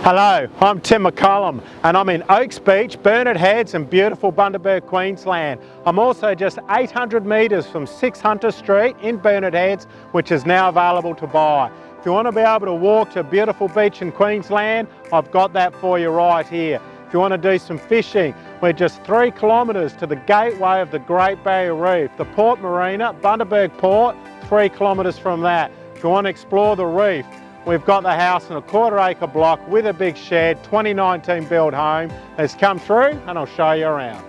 Hello, I'm Tim McCullum and I'm in Oaks Beach, Burnett Heads and beautiful Bundaberg, Queensland. I'm also just 800 metres from 6 Hunter Street in Burnett Heads, which is now available to buy. If you want to be able to walk to a beautiful beach in Queensland, I've got that for you right here. If you want to do some fishing, we're just 3 kilometres to the gateway of the Great Barrier Reef. The Port Marina, Bundaberg Port, 3 kilometres from that. If you want to explore the reef, we've got the house in a 1/4 acre block with a big shed, 2019 built home. Let's come through and I'll show you around.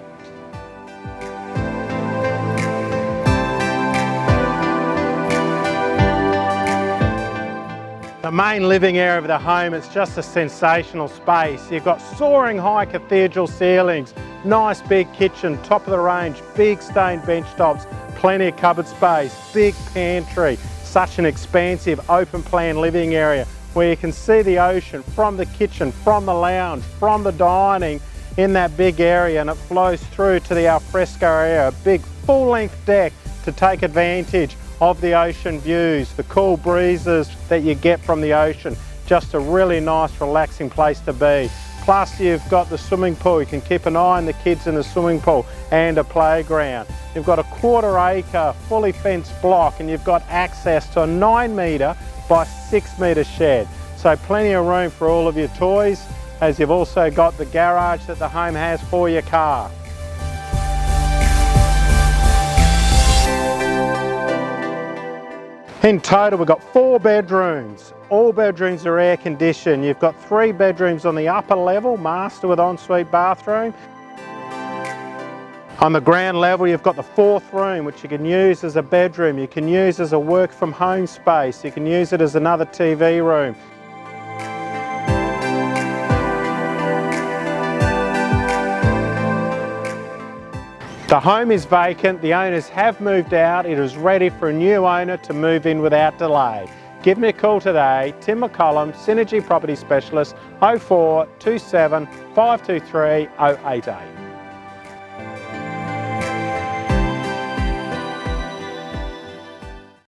The main living area of the home, it's just a sensational space. You've got soaring high cathedral ceilings, nice big kitchen, top of the range, big stained bench tops, plenty of cupboard space, big pantry. Such an expansive open plan living area where you can see the ocean from the kitchen, from the lounge, from the dining in that big area, and it flows through to the alfresco area, a big full length deck to take advantage of the ocean views, the cool breezes that you get from the ocean. Just a really nice relaxing place to be. Plus you've got the swimming pool, you can keep an eye on the kids in the swimming pool, and a playground. You've got a 1/4 acre fully fenced block and you've got access to a 9 metre by 6 metre shed. So plenty of room for all of your toys, as you've also got the garage that the home has for your car. In total, we've got 4 bedrooms. All bedrooms are air conditioned. You've got 3 bedrooms on the upper level, master with ensuite bathroom. On the ground level, you've got the 4th room, which you can use as a bedroom. You can use as a work from home space. You can use it as another TV room. The home is vacant, the owners have moved out, it is ready for a new owner to move in without delay. Give me a call today, Tim McCullum, Synergy Property Specialist, 0427 523 088.